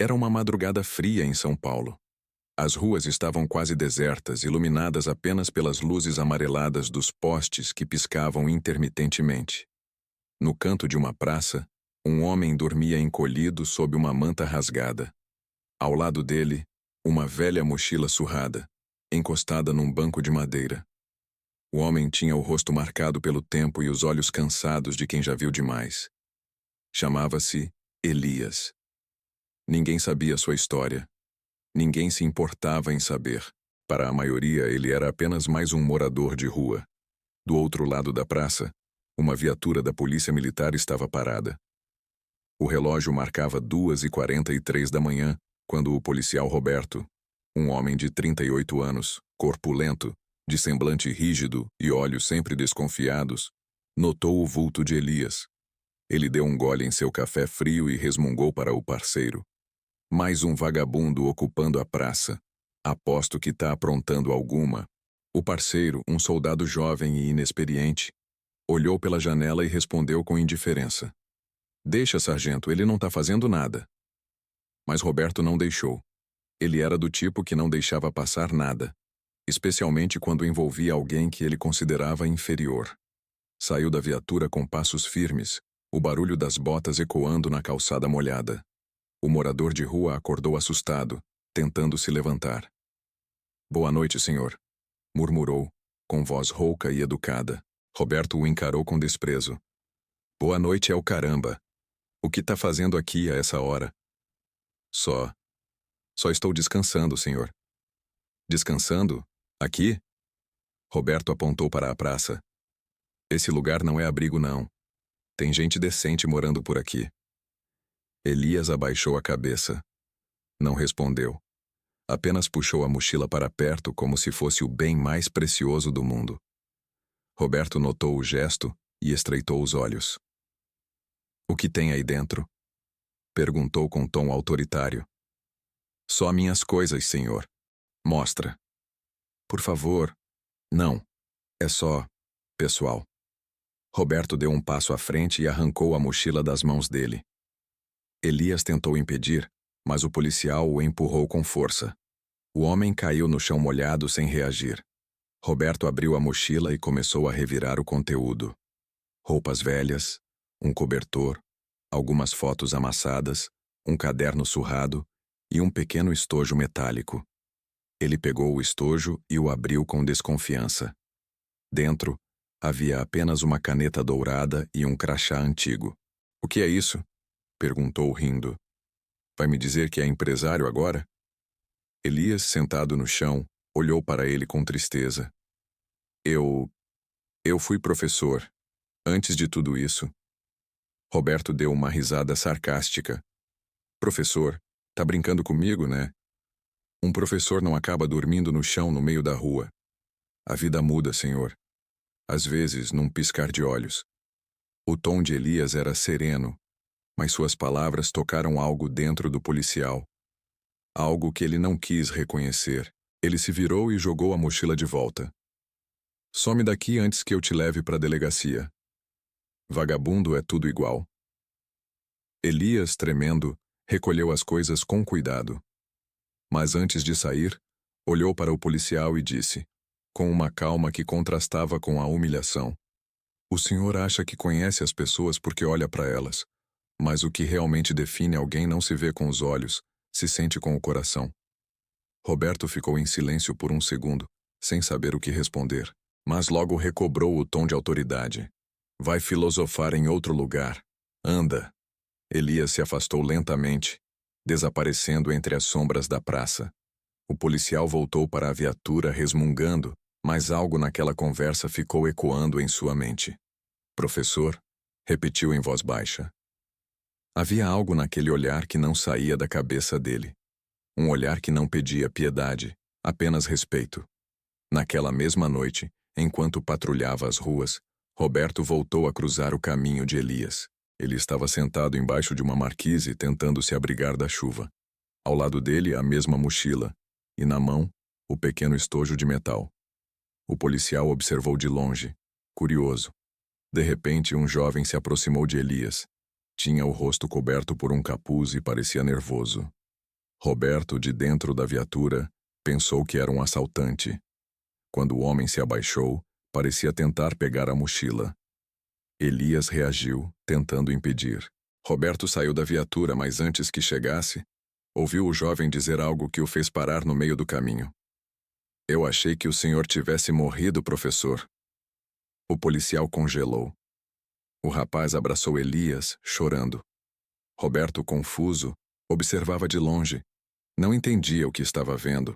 Era uma madrugada fria em São Paulo. As ruas estavam quase desertas, iluminadas apenas pelas luzes amareladas dos postes que piscavam intermitentemente. No canto de uma praça, um homem dormia encolhido sob uma manta rasgada. Ao lado dele, uma velha mochila surrada, encostada num banco de madeira. O homem tinha o rosto marcado pelo tempo e os olhos cansados de quem já viu demais. Chamava-se Elias. Ninguém sabia sua história. Ninguém se importava em saber. Para a maioria, ele era apenas mais um morador de rua. Do outro lado da praça, uma viatura da polícia militar estava parada. O relógio marcava 2h43 da manhã, quando o policial Roberto, um homem de 38 anos, corpulento, de semblante rígido e olhos sempre desconfiados, notou o vulto de Elias. Ele deu um gole em seu café frio e resmungou para o parceiro. Mais um vagabundo ocupando a praça. Aposto que tá aprontando alguma. O parceiro, um soldado jovem e inexperiente, olhou pela janela e respondeu com indiferença. Deixa, sargento, ele não tá fazendo nada. Mas Roberto não deixou. Ele era do tipo que não deixava passar nada, especialmente quando envolvia alguém que ele considerava inferior. Saiu da viatura com passos firmes, o barulho das botas ecoando na calçada molhada. O morador de rua acordou assustado, tentando se levantar. Boa noite, senhor, murmurou, com voz rouca e educada. Roberto o encarou com desprezo. Boa noite é o caramba. O que tá fazendo aqui a essa hora? Só estou descansando, senhor. Descansando? Aqui? Roberto apontou para a praça. Esse lugar não é abrigo, não. Tem gente decente morando por aqui. Elias abaixou a cabeça. Não respondeu. Apenas puxou a mochila para perto como se fosse o bem mais precioso do mundo. Roberto notou o gesto e estreitou os olhos. O que tem aí dentro? Perguntou com tom autoritário. Só minhas coisas, senhor. Mostra. Por favor. Não. É só pessoal. Roberto deu um passo à frente e arrancou a mochila das mãos dele. Elias tentou impedir, mas o policial o empurrou com força. O homem caiu no chão molhado sem reagir. Roberto abriu a mochila e começou a revirar o conteúdo. Roupas velhas, um cobertor, algumas fotos amassadas, um caderno surrado e um pequeno estojo metálico. Ele pegou o estojo e o abriu com desconfiança. Dentro, havia apenas uma caneta dourada e um crachá antigo. O que é isso? Perguntou rindo. Vai me dizer que é empresário agora? Elias, sentado no chão, olhou para ele com tristeza. Eu fui professor. Antes de tudo isso. Roberto deu uma risada sarcástica. Professor, tá brincando comigo, né? Um professor não acaba dormindo no chão no meio da rua. A vida muda, senhor. Às vezes, num piscar de olhos. O tom de Elias era sereno, mas suas palavras tocaram algo dentro do policial. Algo que ele não quis reconhecer. Ele se virou e jogou a mochila de volta. Some daqui antes que eu te leve para a delegacia. Vagabundo é tudo igual. Elias, tremendo, recolheu as coisas com cuidado. Mas antes de sair, olhou para o policial e disse, com uma calma que contrastava com a humilhação. O senhor acha que conhece as pessoas porque olha para elas, mas o que realmente define alguém não se vê com os olhos, se sente com o coração. Roberto ficou em silêncio por um segundo, sem saber o que responder, mas logo recobrou o tom de autoridade. Vai filosofar em outro lugar. Anda. Elias se afastou lentamente, desaparecendo entre as sombras da praça. O policial voltou para a viatura resmungando, mas algo naquela conversa ficou ecoando em sua mente. Professor, repetiu em voz baixa. Havia algo naquele olhar que não saía da cabeça dele. Um olhar que não pedia piedade, apenas respeito. Naquela mesma noite, enquanto patrulhava as ruas, Roberto voltou a cruzar o caminho de Elias. Ele estava sentado embaixo de uma marquise tentando se abrigar da chuva. Ao lado dele, a mesma mochila, e na mão, o pequeno estojo de metal. O policial observou de longe, curioso. De repente, um jovem se aproximou de Elias. Tinha o rosto coberto por um capuz e parecia nervoso. Roberto, de dentro da viatura, pensou que era um assaltante. Quando o homem se abaixou, parecia tentar pegar a mochila. Elias reagiu, tentando impedir. Roberto saiu da viatura, mas antes que chegasse, ouviu o jovem dizer algo que o fez parar no meio do caminho. Eu achei que o senhor tivesse morrido, professor. O policial congelou. O rapaz abraçou Elias, chorando. Roberto, confuso, observava de longe. Não entendia o que estava vendo.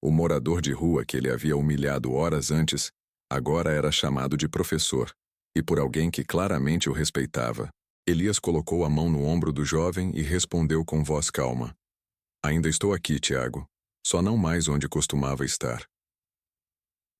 O morador de rua que ele havia humilhado horas antes, agora era chamado de professor, e por alguém que claramente o respeitava. Elias colocou a mão no ombro do jovem e respondeu com voz calma. Ainda estou aqui, Tiago. Só não mais onde costumava estar.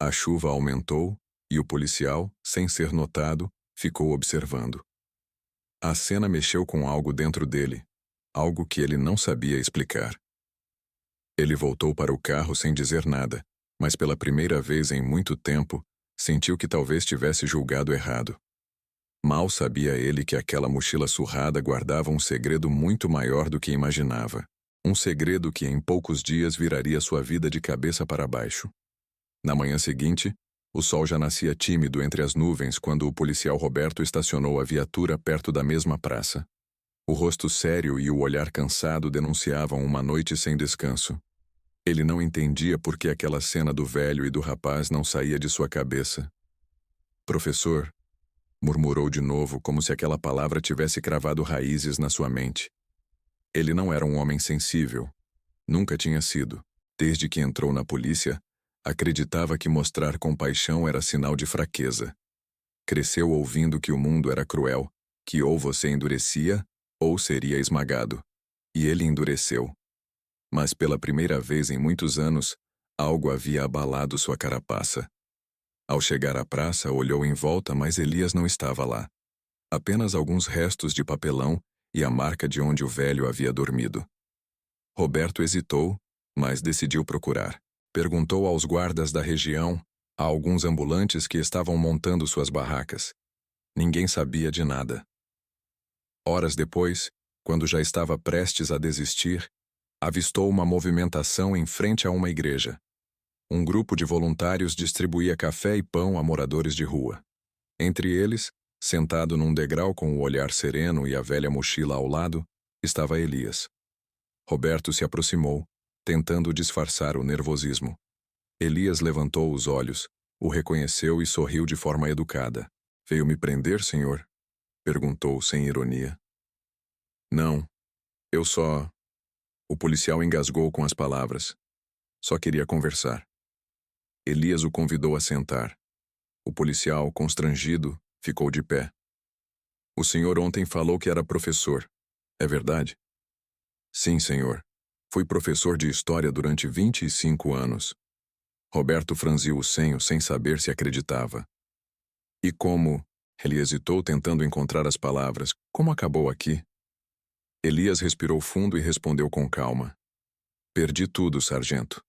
A chuva aumentou e o policial, sem ser notado, ficou observando. A cena mexeu com algo dentro dele, algo que ele não sabia explicar. Ele voltou para o carro sem dizer nada, mas pela primeira vez em muito tempo, sentiu que talvez tivesse julgado errado. Mal sabia ele que aquela mochila surrada guardava um segredo muito maior do que imaginava. Um segredo que em poucos dias viraria sua vida de cabeça para baixo. Na manhã seguinte, o sol já nascia tímido entre as nuvens quando o policial Roberto estacionou a viatura perto da mesma praça. O rosto sério e o olhar cansado denunciavam uma noite sem descanso. Ele não entendia por que aquela cena do velho e do rapaz não saía de sua cabeça. Professor, murmurou de novo como se aquela palavra tivesse cravado raízes na sua mente. Ele não era um homem sensível. Nunca tinha sido. Desde que entrou na polícia, acreditava que mostrar compaixão era sinal de fraqueza. Cresceu ouvindo que o mundo era cruel, que ou você endurecia, ou seria esmagado. E ele endureceu. Mas pela primeira vez em muitos anos, algo havia abalado sua carapaça. Ao chegar à praça, olhou em volta, mas Elias não estava lá. Apenas alguns restos de papelão e a marca de onde o velho havia dormido. Roberto hesitou, mas decidiu procurar. Perguntou aos guardas da região, a alguns ambulantes que estavam montando suas barracas. Ninguém sabia de nada. Horas depois, quando já estava prestes a desistir, avistou uma movimentação em frente a uma igreja. Um grupo de voluntários distribuía café e pão a moradores de rua. Entre eles, sentado num degrau com o olhar sereno e a velha mochila ao lado, estava Elias. Roberto se aproximou, tentando disfarçar o nervosismo. Elias levantou os olhos, o reconheceu e sorriu de forma educada. Veio me prender, senhor? Perguntou sem ironia. Não, eu só... O policial engasgou com as palavras. Só queria conversar. Elias o convidou a sentar. O policial, constrangido, ficou de pé. O senhor ontem falou que era professor. É verdade? Sim, senhor. Fui professor de história durante 25 anos. Roberto franziu o senho sem saber se acreditava. E como... Ele hesitou tentando encontrar as palavras. Como acabou aqui? Elias respirou fundo e respondeu com calma. Perdi tudo, sargento.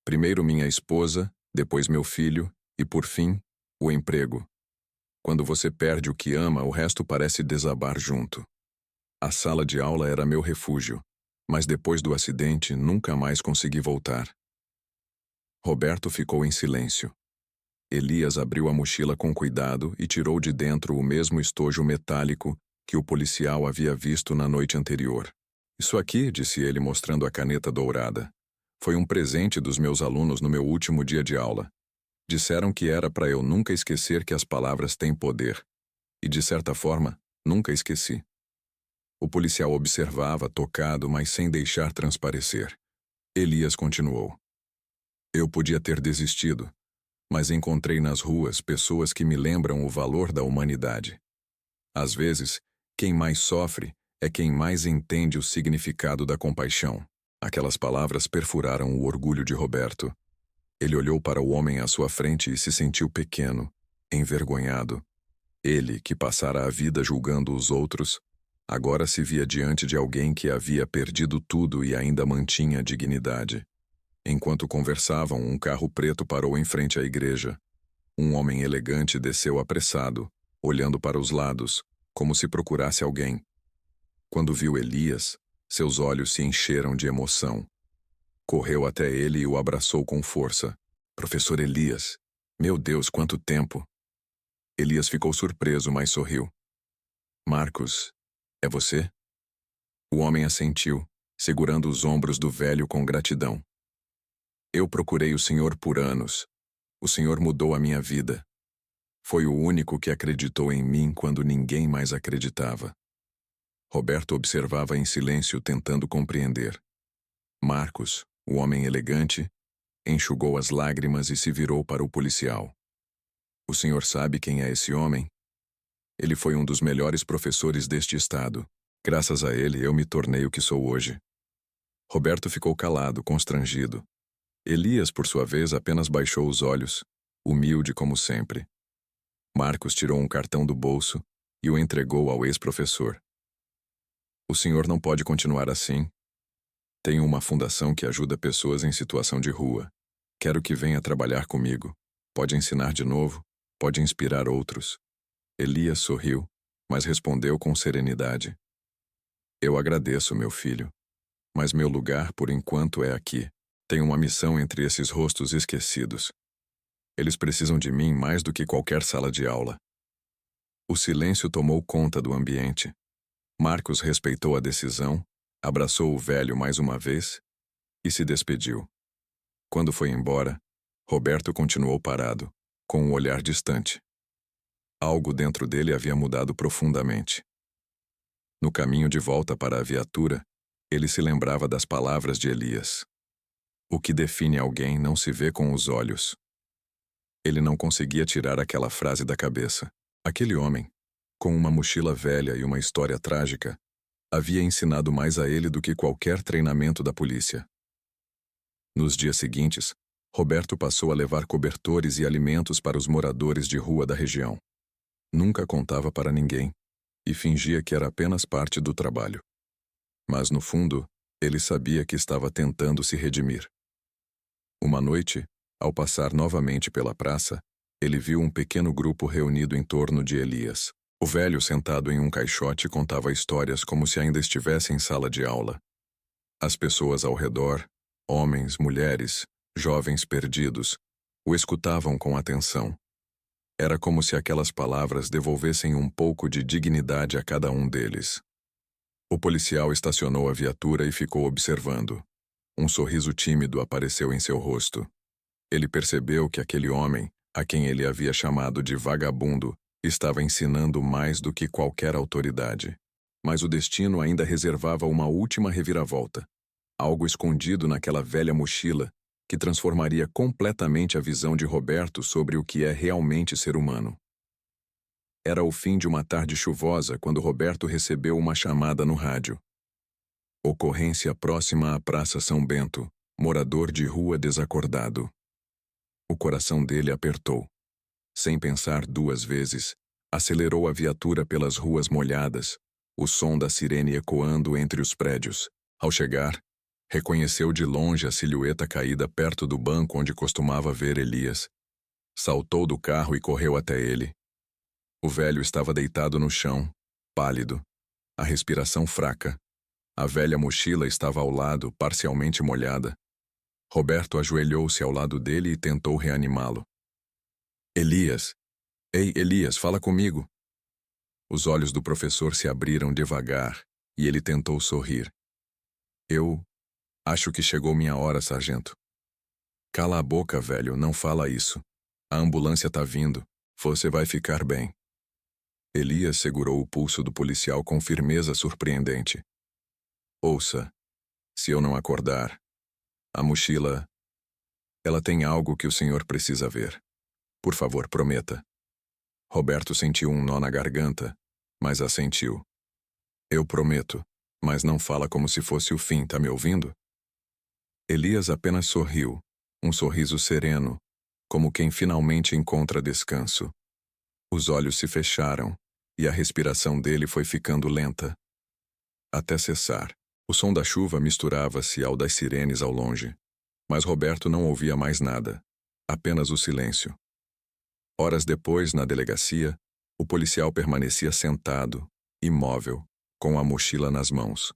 Primeiro minha esposa, depois meu filho e, por fim, o emprego. Quando você perde o que ama, o resto parece desabar junto. A sala de aula era meu refúgio, mas depois do acidente nunca mais consegui voltar. Roberto ficou em silêncio. Elias abriu a mochila com cuidado e tirou de dentro o mesmo estojo metálico que o policial havia visto na noite anterior. Isso aqui, disse ele mostrando a caneta dourada, foi um presente dos meus alunos no meu último dia de aula. Disseram que era para eu nunca esquecer que as palavras têm poder. E, de certa forma, nunca esqueci. O policial observava, tocado, mas sem deixar transparecer. Elias continuou. Eu podia ter desistido, mas encontrei nas ruas pessoas que me lembram o valor da humanidade. Às vezes, quem mais sofre é quem mais entende o significado da compaixão. Aquelas palavras perfuraram o orgulho de Roberto. Ele olhou para o homem à sua frente e se sentiu pequeno, envergonhado. Ele, que passara a vida julgando os outros, agora se via diante de alguém que havia perdido tudo e ainda mantinha a dignidade. Enquanto conversavam, um carro preto parou em frente à igreja. Um homem elegante desceu apressado, olhando para os lados, como se procurasse alguém. Quando viu Elias, seus olhos se encheram de emoção. Correu até ele e o abraçou com força. Professor Elias. Meu Deus, quanto tempo! Elias ficou surpreso, mas sorriu. Marcos, é você? O homem assentiu, segurando os ombros do velho com gratidão. Eu procurei o senhor por anos. O senhor mudou a minha vida. Foi o único que acreditou em mim quando ninguém mais acreditava. Roberto observava em silêncio, tentando compreender. Marcos, o homem elegante, enxugou as lágrimas e se virou para o policial. O senhor sabe quem é esse homem? Ele foi um dos melhores professores deste estado. Graças a ele, eu me tornei o que sou hoje. Roberto ficou calado, constrangido. Elias, por sua vez, apenas baixou os olhos, humilde como sempre. Marcos tirou um cartão do bolso e o entregou ao ex-professor. O senhor não pode continuar assim. Tenho uma fundação que ajuda pessoas em situação de rua. Quero que venha trabalhar comigo. Pode ensinar de novo, pode inspirar outros. Elias sorriu, mas respondeu com serenidade. Eu agradeço, meu filho. Mas meu lugar, por enquanto, é aqui. Tenho uma missão entre esses rostos esquecidos. Eles precisam de mim mais do que qualquer sala de aula. O silêncio tomou conta do ambiente. Marcos respeitou a decisão, abraçou o velho mais uma vez e se despediu. Quando foi embora, Roberto continuou parado, com um olhar distante. Algo dentro dele havia mudado profundamente. No caminho de volta para a viatura, ele se lembrava das palavras de Elias. O que define alguém não se vê com os olhos. Ele não conseguia tirar aquela frase da cabeça. Aquele homem, com uma mochila velha e uma história trágica, havia ensinado mais a ele do que qualquer treinamento da polícia. Nos dias seguintes, Roberto passou a levar cobertores e alimentos para os moradores de rua da região. Nunca contava para ninguém, e fingia que era apenas parte do trabalho. Mas, no fundo, ele sabia que estava tentando se redimir. Uma noite, ao passar novamente pela praça, ele viu um pequeno grupo reunido em torno de Elias. O velho, sentado em um caixote, contava histórias como se ainda estivesse em sala de aula. As pessoas ao redor, homens, mulheres, jovens perdidos, o escutavam com atenção. Era como se aquelas palavras devolvessem um pouco de dignidade a cada um deles. O policial estacionou a viatura e ficou observando. Um sorriso tímido apareceu em seu rosto. Ele percebeu que aquele homem, a quem ele havia chamado de vagabundo, estava ensinando mais do que qualquer autoridade. Mas o destino ainda reservava uma última reviravolta. Algo escondido naquela velha mochila que transformaria completamente a visão de Roberto sobre o que é realmente ser humano. Era o fim de uma tarde chuvosa quando Roberto recebeu uma chamada no rádio. Ocorrência próxima à Praça São Bento, morador de rua desacordado. O coração dele apertou. Sem pensar duas vezes, acelerou a viatura pelas ruas molhadas, o som da sirene ecoando entre os prédios. Ao chegar, reconheceu de longe a silhueta caída perto do banco onde costumava ver Elias. Saltou do carro e correu até ele. O velho estava deitado no chão, pálido, a respiração fraca. A velha mochila estava ao lado, parcialmente molhada. Roberto ajoelhou-se ao lado dele e tentou reanimá-lo. Elias! Ei, Elias, fala comigo! Os olhos do professor se abriram devagar e ele tentou sorrir. Eu acho que chegou minha hora, sargento. Cala a boca, velho, não fala isso. A ambulância tá vindo. Você vai ficar bem. Elias segurou o pulso do policial com firmeza surpreendente. Ouça, se eu não acordar, a mochila, ela tem algo que o senhor precisa ver. Por favor, prometa. Roberto sentiu um nó na garganta, mas assentiu. Eu prometo, mas não fala como se fosse o fim, tá me ouvindo? Elias apenas sorriu, um sorriso sereno, como quem finalmente encontra descanso. Os olhos se fecharam e a respiração dele foi ficando lenta. Até cessar. O som da chuva misturava-se ao das sirenes ao longe. Mas Roberto não ouvia mais nada, apenas o silêncio. Horas depois, na delegacia, o policial permanecia sentado, imóvel, com a mochila nas mãos.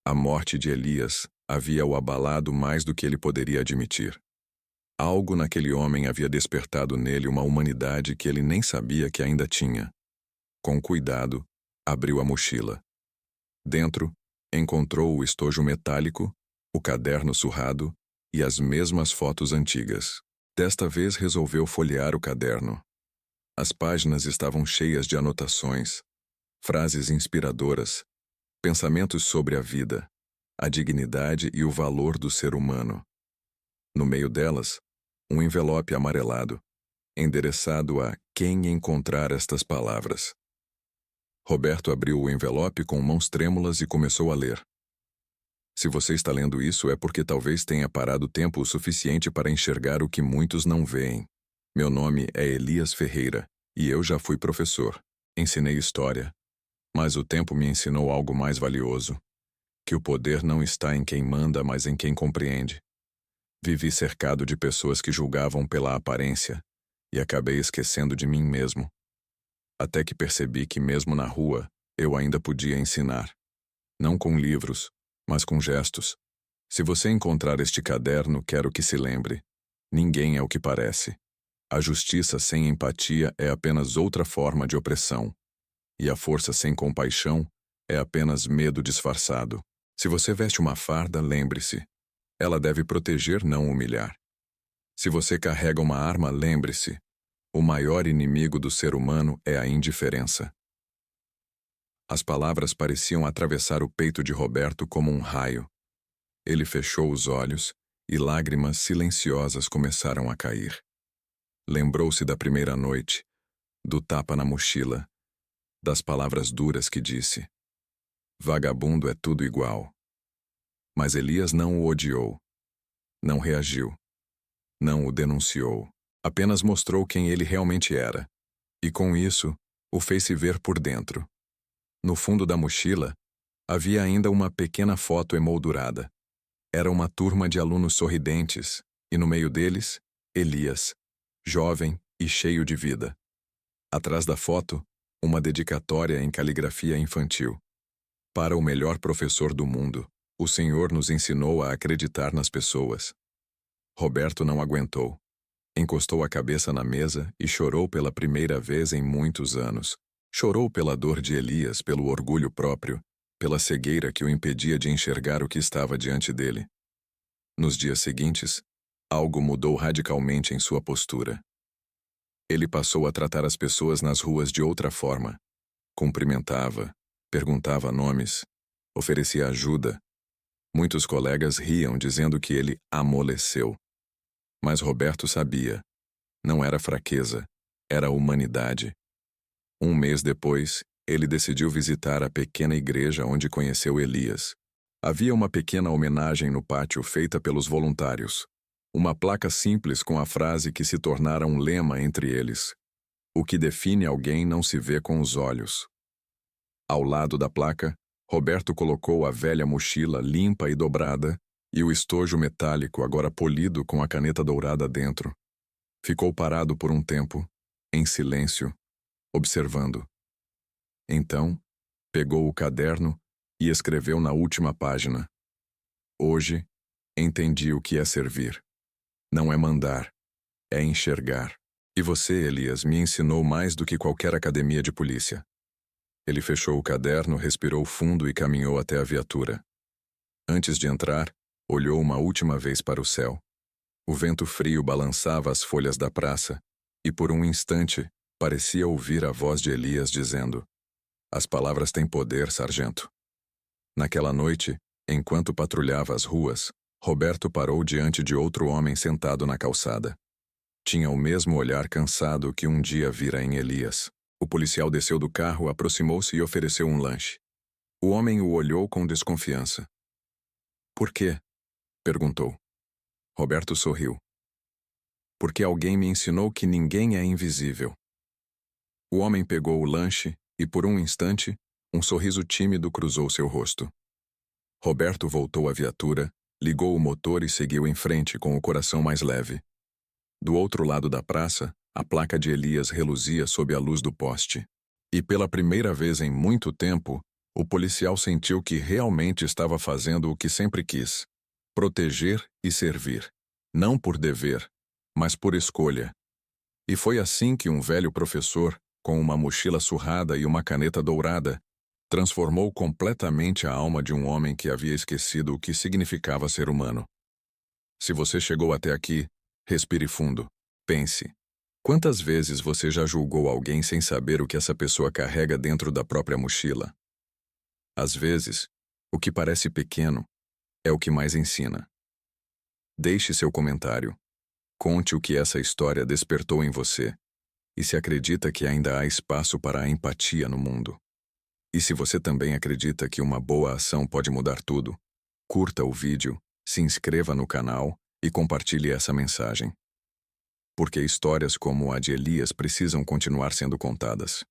A morte de Elias havia-o abalado mais do que ele poderia admitir. Algo naquele homem havia despertado nele uma humanidade que ele nem sabia que ainda tinha. Com cuidado, abriu a mochila. Dentro, encontrou o estojo metálico, o caderno surrado e as mesmas fotos antigas. Desta vez resolveu folhear o caderno. As páginas estavam cheias de anotações, frases inspiradoras, pensamentos sobre a vida, a dignidade e o valor do ser humano. No meio delas, um envelope amarelado, endereçado a quem encontrar estas palavras. Roberto abriu o envelope com mãos trêmulas e começou a ler. Se você está lendo isso é porque talvez tenha parado tempo o suficiente para enxergar o que muitos não veem. Meu nome é Elias Ferreira, e eu já fui professor. Ensinei história. Mas o tempo me ensinou algo mais valioso, que o poder não está em quem manda, mas em quem compreende. Vivi cercado de pessoas que julgavam pela aparência, e acabei esquecendo de mim mesmo. Até que percebi que mesmo na rua, eu ainda podia ensinar. Não com livros, mas com gestos. Se você encontrar este caderno, quero que se lembre. Ninguém é o que parece. A justiça sem empatia é apenas outra forma de opressão. E a força sem compaixão é apenas medo disfarçado. Se você veste uma farda, lembre-se. Ela deve proteger, não humilhar. Se você carrega uma arma, lembre-se. O maior inimigo do ser humano é a indiferença. As palavras pareciam atravessar o peito de Roberto como um raio. Ele fechou os olhos e lágrimas silenciosas começaram a cair. Lembrou-se da primeira noite, do tapa na mochila, das palavras duras que disse. Vagabundo é tudo igual. Mas Elias não o odiou. Não reagiu. Não o denunciou. Apenas mostrou quem ele realmente era. E com isso, o fez se ver por dentro. No fundo da mochila, havia ainda uma pequena foto emoldurada. Era uma turma de alunos sorridentes, e no meio deles, Elias, jovem e cheio de vida. Atrás da foto, uma dedicatória em caligrafia infantil. Para o melhor professor do mundo, o Senhor nos ensinou a acreditar nas pessoas. Roberto não aguentou. Encostou a cabeça na mesa e chorou pela primeira vez em muitos anos. Chorou pela dor de Elias, pelo orgulho próprio, pela cegueira que o impedia de enxergar o que estava diante dele. Nos dias seguintes, algo mudou radicalmente em sua postura. Ele passou a tratar as pessoas nas ruas de outra forma. Cumprimentava, perguntava nomes, oferecia ajuda. Muitos colegas riam dizendo que ele amoleceu. Mas Roberto sabia. Não era fraqueza, era humanidade. Um mês depois, ele decidiu visitar a pequena igreja onde conheceu Elias. Havia uma pequena homenagem no pátio feita pelos voluntários. Uma placa simples com a frase que se tornara um lema entre eles. O que define alguém não se vê com os olhos. Ao lado da placa, Roberto colocou a velha mochila limpa e dobrada e o estojo metálico agora polido com a caneta dourada dentro. Ficou parado por um tempo, em silêncio, observando. Então, pegou o caderno e escreveu na última página. Hoje, entendi o que é servir. Não é mandar, é enxergar. E você, Elias, me ensinou mais do que qualquer academia de polícia. Ele fechou o caderno, respirou fundo e caminhou até a viatura. Antes de entrar, olhou uma última vez para o céu. O vento frio balançava as folhas da praça, e por um instante, parecia ouvir a voz de Elias dizendo: As palavras têm poder, sargento. Naquela noite, enquanto patrulhava as ruas, Roberto parou diante de outro homem sentado na calçada. Tinha o mesmo olhar cansado que um dia vira em Elias. O policial desceu do carro, aproximou-se e ofereceu um lanche. O homem o olhou com desconfiança. Por quê? Perguntou. Roberto sorriu. Porque alguém me ensinou que ninguém é invisível. O homem pegou o lanche e, por um instante, um sorriso tímido cruzou seu rosto. Roberto voltou à viatura, ligou o motor e seguiu em frente com o coração mais leve. Do outro lado da praça, a placa de Elias reluzia sob a luz do poste. E pela primeira vez em muito tempo, o policial sentiu que realmente estava fazendo o que sempre quis. proteger e servir, não por dever, mas por escolha. E foi assim que um velho professor, com uma mochila surrada e uma caneta dourada, transformou completamente a alma de um homem que havia esquecido o que significava ser humano. Se você chegou até aqui, respire fundo. Pense. Quantas vezes você já julgou alguém sem saber o que essa pessoa carrega dentro da própria mochila? Às vezes, o que parece pequeno é o que mais ensina. Deixe seu comentário. Conte o que essa história despertou em você e se acredita que ainda há espaço para a empatia no mundo. E se você também acredita que uma boa ação pode mudar tudo, curta o vídeo, se inscreva no canal e compartilhe essa mensagem. Porque histórias como a de Elias precisam continuar sendo contadas.